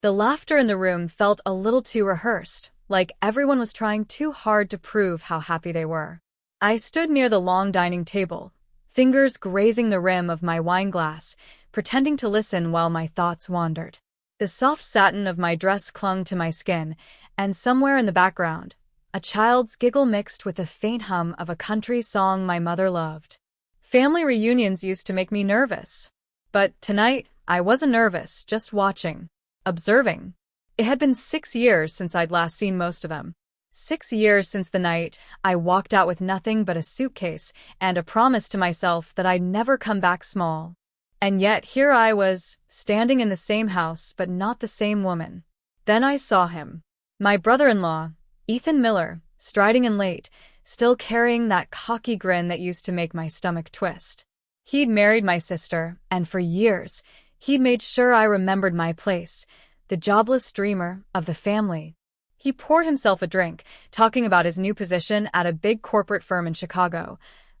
The laughter in the room felt a little too rehearsed, like everyone was trying too hard to prove how happy they were. I stood near the long dining table, fingers grazing the rim of my wine glass, pretending to listen while my thoughts wandered. The soft satin of my dress clung to my skin, and somewhere in the background, a child's giggle mixed with the faint hum of a country song my mother loved. Family reunions used to make me nervous. But tonight, I wasn't nervous, just watching, observing. It had been 6 years since I'd last seen most of them. 6 years since the night I walked out with nothing but a suitcase and a promise to myself that I'd never come back small. And yet here I was, standing in the same house but not the same woman. Then I saw him. My brother-in-law, Ethan Miller, striding in late, still carrying that cocky grin that used to make my stomach twist. He'd married my sister, and for years, he'd made sure I remembered my place, the jobless dreamer of the family. He poured himself a drink, talking about his new position at a big corporate firm in Chicago,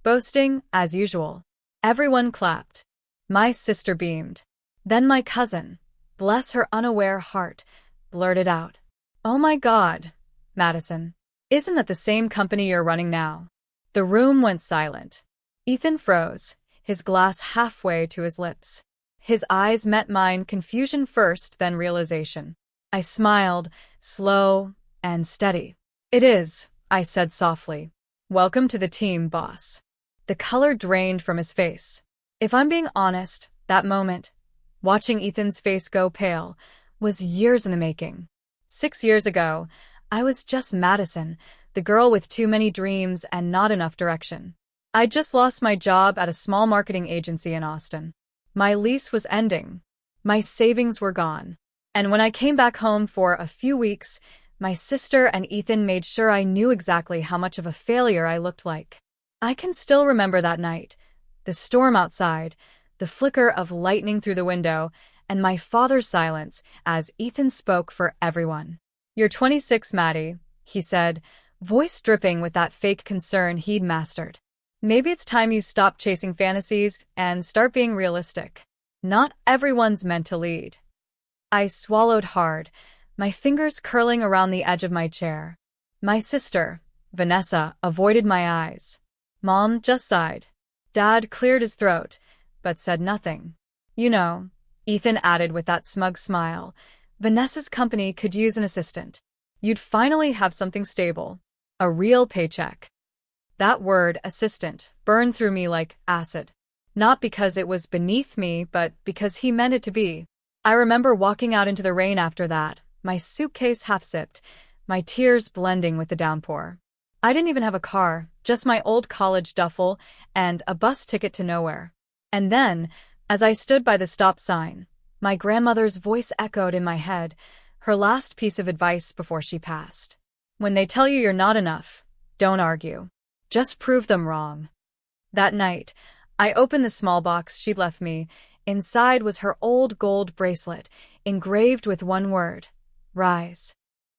boasting, as usual. Everyone clapped. My sister beamed. Then my cousin, bless her unaware heart, blurted out, "Oh my God, Madison, isn't that the same company you're running now?" The room went silent. Ethan froze, his glass halfway to his lips. His eyes met mine, confusion first, then realization. I smiled, slow and steady. "It is," I said softly. "Welcome to the team, boss." The color drained from his face. If I'm being honest, that moment, watching Ethan's face go pale, was years in the making. 6 years ago, I was just Madison, the girl with too many dreams and not enough direction. I'd just lost my job at a small marketing agency in Austin. My lease was ending. My savings were gone. And when I came back home for a few weeks, my sister and Ethan made sure I knew exactly how much of a failure I looked like. I can still remember that night. The storm outside, the flicker of lightning through the window, and my father's silence as Ethan spoke for everyone. "You're 26, Maddie," he said, voice dripping with that fake concern he'd mastered. "Maybe it's time you stop chasing fantasies and start being realistic. Not everyone's meant to lead." I swallowed hard, my fingers curling around the edge of my chair. My sister, Vanessa, avoided my eyes. Mom just sighed. Dad cleared his throat, but said nothing. "You know," Ethan added with that smug smile, "Vanessa's company could use an assistant. You'd finally have something stable. A real paycheck." That word, assistant, burned through me like acid. Not because it was beneath me, but because he meant it to be. I remember walking out into the rain after that, my suitcase half-zipped, my tears blending with the downpour. I didn't even have a car, just my old college duffel and a bus ticket to nowhere. And then, as I stood by the stop sign, my grandmother's voice echoed in my head, her last piece of advice before she passed. "When they tell you you're not enough, don't argue. Just prove them wrong." That night, I opened the small box she'd left me. Inside was her old gold bracelet, engraved with one word, "Rise."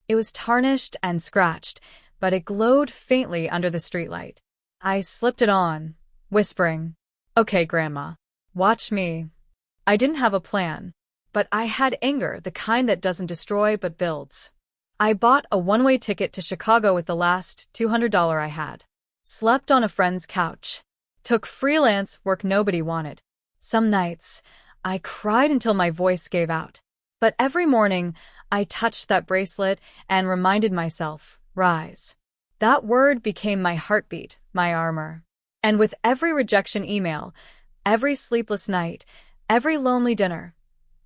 It was tarnished and scratched, but it glowed faintly under the streetlight. I slipped it on, whispering, "Okay, Grandma, watch me." I didn't have a plan, but I had anger, the kind that doesn't destroy but builds. I bought a one-way ticket to Chicago with the last $200 I had. Slept on a friend's couch. Took freelance work nobody wanted. Some nights, I cried until my voice gave out. But every morning, I touched that bracelet and reminded myself, "Rise." That word became my heartbeat, my armor. And with every rejection email, every sleepless night, every lonely dinner,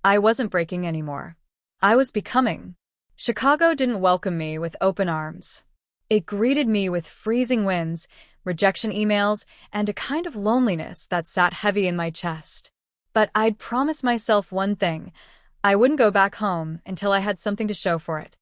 I wasn't breaking anymore. I was becoming. Chicago didn't welcome me with open arms. It greeted me with freezing winds, rejection emails, and a kind of loneliness that sat heavy in my chest. But I'd promised myself one thing. I wouldn't go back home until I had something to show for it.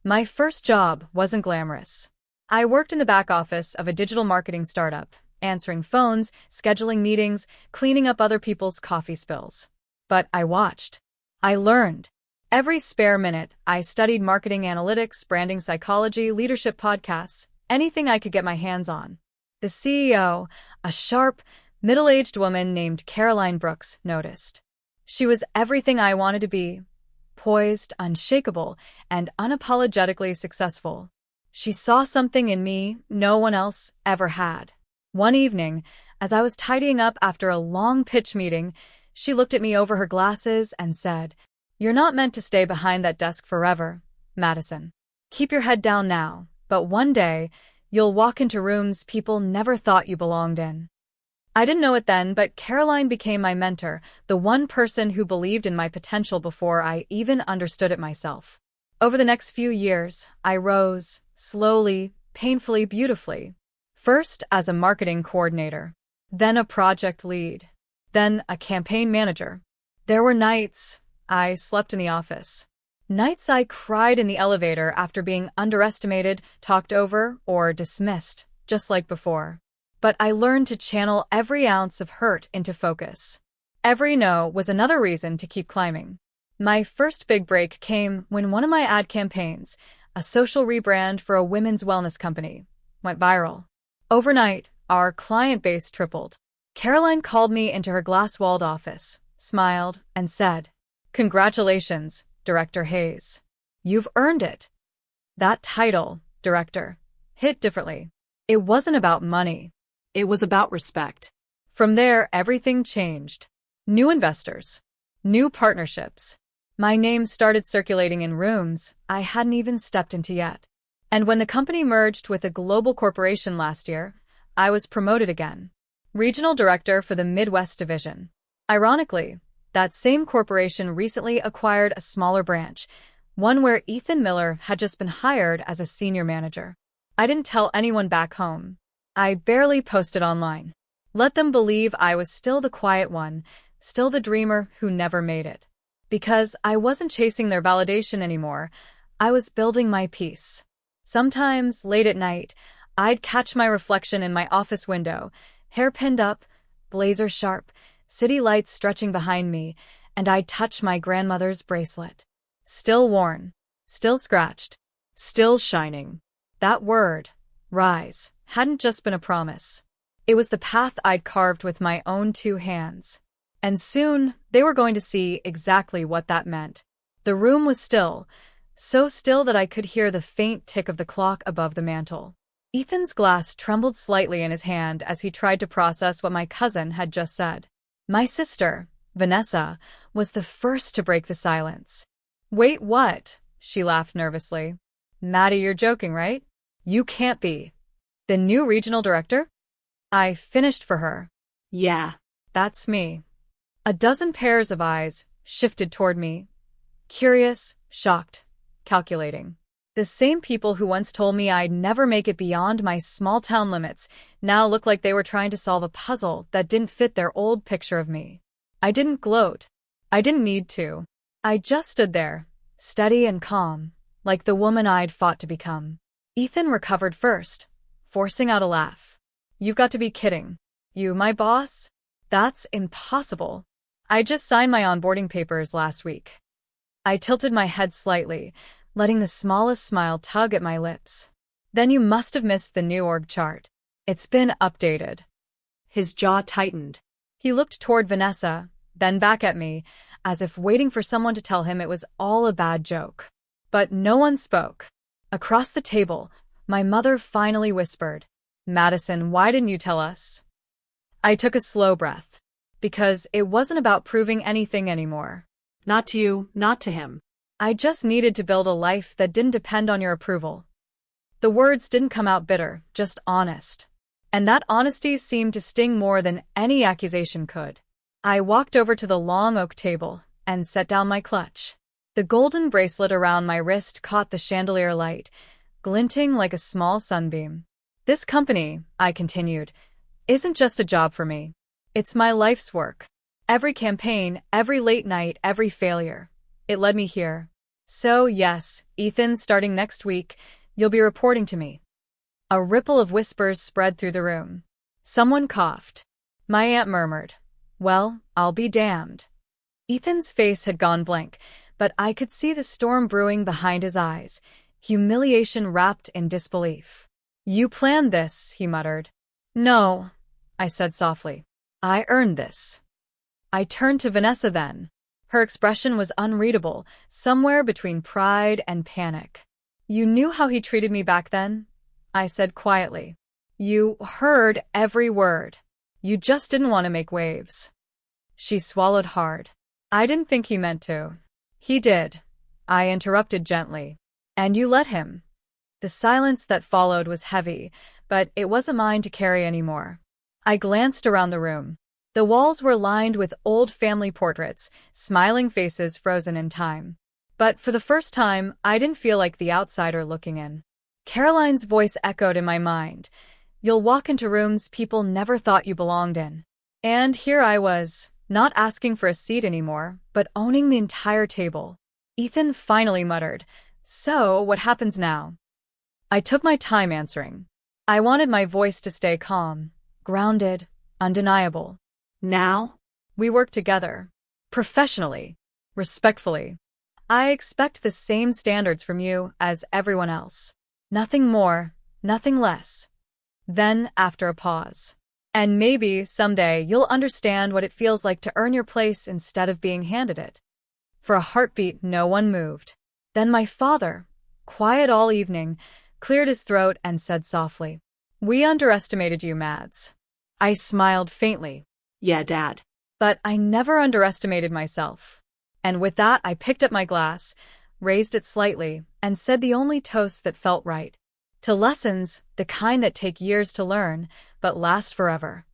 My first job wasn't glamorous. I worked in the back office of a digital marketing startup, answering phones, scheduling meetings, cleaning up other people's coffee spills. But I watched. I learned. Every spare minute, I studied marketing analytics, branding psychology, leadership podcasts, anything I could get my hands on. The CEO, a sharp, middle-aged woman named Caroline Brooks, noticed. She was everything I wanted to be. poised, unshakable, and unapologetically successful. She saw something in me no one else ever had. One evening, as I was tidying up after a long pitch meeting, she looked at me over her glasses and said, "You're not meant to stay behind that desk forever, Madison. Keep your head down now, but one day, you'll walk into rooms people never thought you belonged in." I didn't know it then, but Caroline became my mentor, the one person who believed in my potential before I even understood it myself. Over the next few years, I rose, slowly, painfully, beautifully. First as a marketing coordinator, then a project lead, then a campaign manager. There were nights I slept in the office. Nights I cried in the elevator after being underestimated, talked over, or dismissed, just like before. But I learned to channel every ounce of hurt into focus. Every no was another reason to keep climbing. My first big break came when one of my ad campaigns, a social rebrand for a women's wellness company, went viral. Overnight, our client base tripled. Caroline called me into her glass-walled office, smiled, and said, "Congratulations, Director Hayes. You've earned it." That title, director, hit differently. It wasn't about money. It was about respect. From there, everything changed. New investors. New partnerships. My name started circulating in rooms I hadn't even stepped into yet. And when the company merged with a global corporation last year, I was promoted again. Regional Director for the Midwest Division. Ironically, that same corporation recently acquired a smaller branch, one where Ethan Miller had just been hired as a senior manager. I didn't tell anyone back home. I barely posted online. Let them believe I was still the quiet one, still the dreamer who never made it. Because I wasn't chasing their validation anymore, I was building my peace. Sometimes, late at night, I'd catch my reflection in my office window, hair pinned up, blazer sharp, city lights stretching behind me, and I'd touch my grandmother's bracelet. Still worn, still scratched, still shining. That word, rise, hadn't just been a promise. It was the path I'd carved with my own two hands. And soon, they were going to see exactly what that meant. The room was still, so still that I could hear the faint tick of the clock above the mantel. Ethan's glass trembled slightly in his hand as he tried to process what my cousin had just said. My sister, Vanessa, was the first to break the silence. "Wait, what?" She laughed nervously. "Maddie, you're joking, right? You can't be. The new regional director?" I finished for her. "Yeah, that's me." A dozen pairs of eyes shifted toward me. Curious, shocked, calculating. The same people who once told me I'd never make it beyond my small-town limits now looked like they were trying to solve a puzzle that didn't fit their old picture of me. I didn't gloat. I didn't need to. I just stood there, steady and calm, like the woman I'd fought to become. Ethan recovered first, forcing out a laugh. "You've got to be kidding. You, my boss? That's impossible. I just signed my onboarding papers last week." I tilted my head slightly, letting the smallest smile tug at my lips. "Then you must have missed the new org chart. It's been updated." His jaw tightened. He looked toward Vanessa, then back at me, as if waiting for someone to tell him it was all a bad joke. But no one spoke. Across the table, my mother finally whispered, "Madison, why didn't you tell us?" I took a slow breath. Because it wasn't about proving anything anymore. Not to you, not to him. I just needed to build a life that didn't depend on your approval. The words didn't come out bitter, just honest. And that honesty seemed to sting more than any accusation could. I walked over to the long oak table and set down my clutch. The golden bracelet around my wrist caught the chandelier light, glinting like a small sunbeam. "This company," I continued, "isn't just a job for me. It's my life's work. Every campaign, every late night, every failure. It led me here. So, yes, Ethan, starting next week, you'll be reporting to me." A ripple of whispers spread through the room. Someone coughed. My aunt murmured, "Well, I'll be damned." Ethan's face had gone blank, but I could see the storm brewing behind his eyes, humiliation wrapped in disbelief. "You planned this," he muttered. "No," I said softly. "I earned this." I turned to Vanessa then. Her expression was unreadable, somewhere between pride and panic. "You knew how he treated me back then?" I said quietly. "You heard every word. You just didn't want to make waves." She swallowed hard. "I didn't think he meant to." "He did," I interrupted gently. "And you let him." The silence that followed was heavy, but it wasn't mine to carry anymore. I glanced around the room. The walls were lined with old family portraits, smiling faces frozen in time. But for the first time, I didn't feel like the outsider looking in. Caroline's voice echoed in my mind. "You'll walk into rooms people never thought you belonged in." And here I was, not asking for a seat anymore, but owning the entire table. Ethan finally muttered, "So, what happens now?" I took my time answering. I wanted my voice to stay calm, grounded, undeniable. "Now? We work together. Professionally. Respectfully. I expect the same standards from you as everyone else. Nothing more, nothing less." Then, after a pause, "And maybe, someday, you'll understand what it feels like to earn your place instead of being handed it." For a heartbeat, no one moved. Then my father, quiet all evening, cleared his throat and said softly, "We underestimated you, Mads." I smiled faintly. "Yeah, Dad." But I never underestimated myself. And with that, I picked up my glass, raised it slightly, and said the only toast that felt right. To lessons, the kind that take years to learn, but last forever.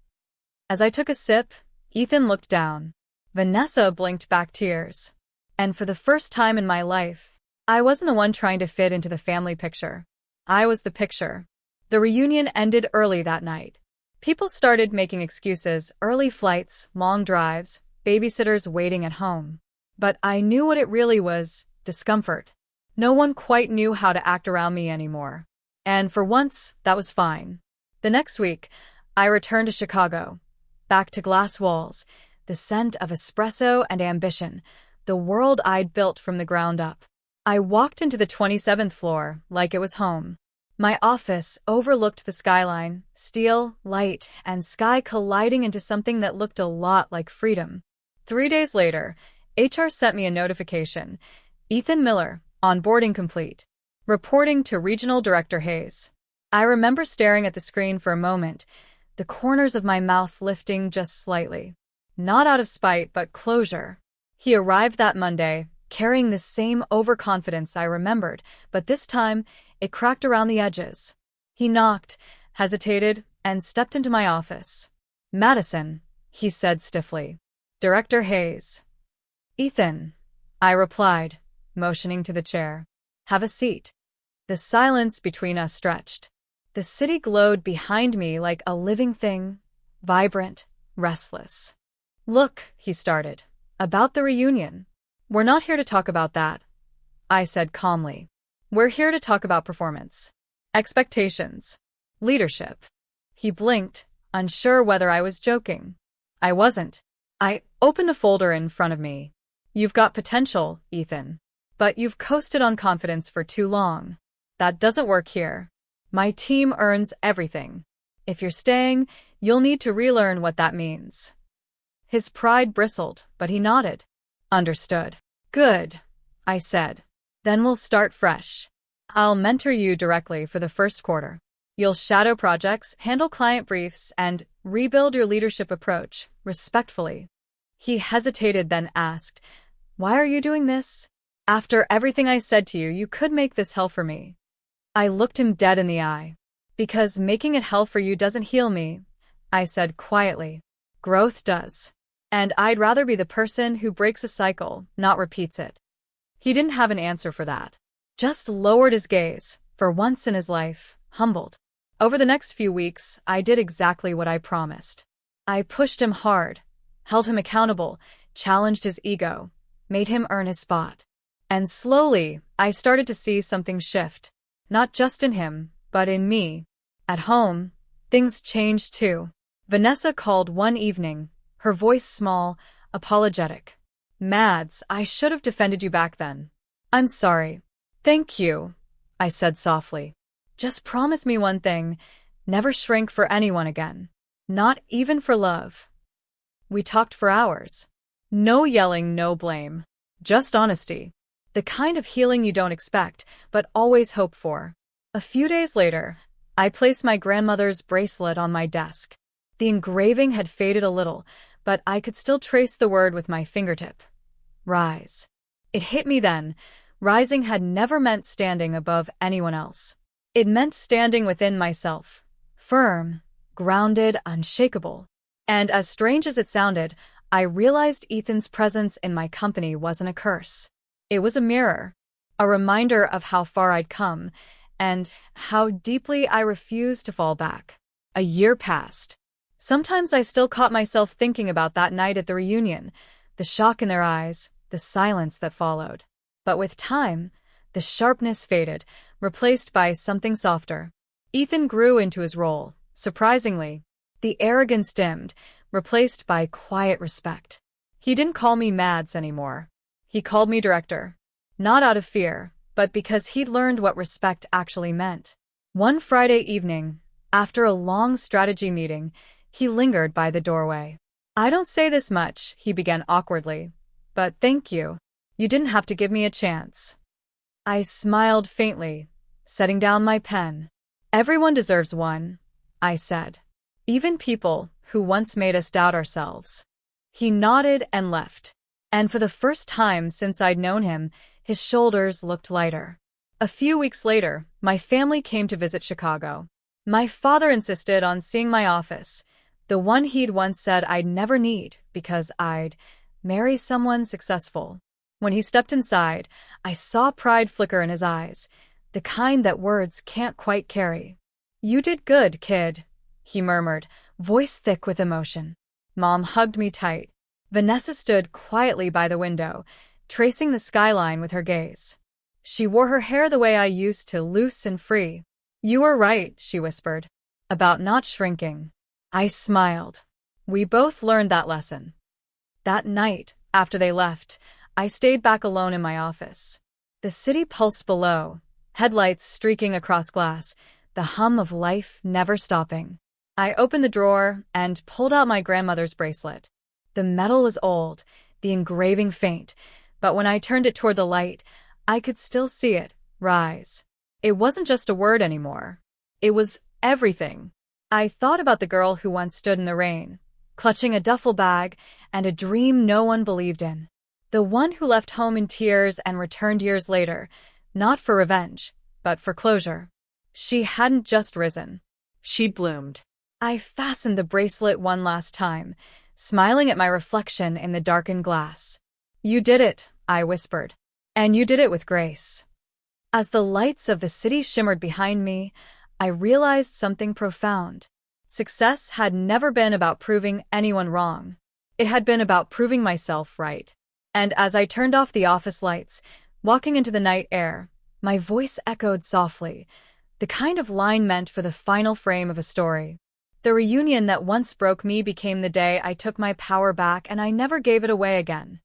As I took a sip, Ethan looked down. Vanessa blinked back tears. And for the first time in my life, I wasn't the one trying to fit into the family picture. I was the picture. The reunion ended early that night. People started making excuses, early flights, long drives, babysitters waiting at home. But I knew what it really was, discomfort. No one quite knew how to act around me anymore. And for once, that was fine. The next week, I returned to Chicago. Back to glass walls, the scent of espresso and ambition, the world I'd built from the ground up. I walked into the 27th floor like it was home. My office overlooked the skyline, steel, light, and sky colliding into something that looked a lot like freedom. 3 days later, HR sent me a notification. "Ethan Miller, onboarding complete. Reporting to Regional Director Hayes." I remember staring at the screen for a moment, the corners of my mouth lifting just slightly. Not out of spite, but closure. He arrived that Monday, carrying the same overconfidence I remembered, but this time, it cracked around the edges. He knocked, hesitated, and stepped into my office. "Madison," he said stiffly. "Director Hayes." "Ethan," I replied, motioning to the chair. "Have a seat." The silence between us stretched. The city glowed behind me like a living thing, vibrant, restless. "Look," he started, "about the reunion. We're not here to talk about that," I said calmly. "We're here to talk about performance, expectations, leadership." He blinked, unsure whether I was joking. I wasn't. I opened the folder in front of me. "You've got potential, Ethan. But you've coasted on confidence for too long. That doesn't work here. My team earns everything. If you're staying, you'll need to relearn what that means." His pride bristled, but he nodded. "Understood." "Good," I said. "Then we'll start fresh. I'll mentor you directly for the first quarter. You'll shadow projects, handle client briefs, and rebuild your leadership approach, respectfully." He hesitated, then asked, "Why are you doing this? After everything I said to you, you could make this hell for me." I looked him dead in the eye. "Because making it hell for you doesn't heal me," I said quietly. "Growth does. And I'd rather be the person who breaks a cycle, not repeats it." He didn't have an answer for that. Just lowered his gaze, for once in his life, humbled. Over the next few weeks, I did exactly what I promised. I pushed him hard, held him accountable, challenged his ego, made him earn his spot. And slowly, I started to see something shift. Not just in him, but in me. At home, things changed too. Vanessa called one evening, her voice small, apologetic. "Mads, I should have defended you back then. I'm sorry." "Thank you," I said softly. "Just promise me one thing, never shrink for anyone again. Not even for love." We talked for hours. No yelling, no blame. Just honesty. The kind of healing you don't expect, but always hope for. A few days later, I placed my grandmother's bracelet on my desk. The engraving had faded a little, but I could still trace the word with my fingertip. Rise. It hit me then. Rising had never meant standing above anyone else. It meant standing within myself. Firm, grounded, unshakable. And as strange as it sounded, I realized Ethan's presence in my company wasn't a curse. It was a mirror. A reminder of how far I'd come, and how deeply I refused to fall back. A year passed. Sometimes I still caught myself thinking about that night at the reunion, the shock in their eyes, the silence that followed. But with time, the sharpness faded, replaced by something softer. Ethan grew into his role, surprisingly. The arrogance dimmed, replaced by quiet respect. He didn't call me Mads anymore. He called me director. Not out of fear, but because he'd learned what respect actually meant. One Friday evening, after a long strategy meeting, he lingered by the doorway. I don't say this much, he began awkwardly, but thank you. You didn't have to give me a chance. I smiled faintly, setting down my pen. Everyone deserves one, I said. Even people who once made us doubt ourselves. He nodded and left. And for the first time since I'd known him, his shoulders looked lighter. A few weeks later, my family came to visit Chicago. My father insisted on seeing my office, the one he'd once said I'd never need because I'd marry someone successful. When he stepped inside, I saw pride flicker in his eyes, the kind that words can't quite carry. You did good, kid, he murmured, voice thick with emotion. Mom hugged me tight. Vanessa stood quietly by the window, tracing the skyline with her gaze. She wore her hair the way I used to, loose and free. You were right, she whispered, about not shrinking. I smiled. We both learned that lesson. That night, after they left, I stayed back alone in my office. The city pulsed below, headlights streaking across glass, the hum of life never stopping. I opened the drawer and pulled out my grandmother's bracelet. The metal was old, the engraving faint, but when I turned it toward the light, I could still see it rise. It wasn't just a word anymore. It was everything. I thought about the girl who once stood in the rain, clutching a duffel bag and a dream no one believed in. The one who left home in tears and returned years later, not for revenge, but for closure. She hadn't just risen. She'd bloomed. I fastened the bracelet one last time, smiling at my reflection in the darkened glass. You did it, I whispered. And you did it with grace. As the lights of the city shimmered behind me, I realized something profound. Success had never been about proving anyone wrong. It had been about proving myself right. And as I turned off the office lights, walking into the night air, my voice echoed softly, the kind of line meant for the final frame of a story. The reunion that once broke me became the day I took my power back, and I never gave it away again.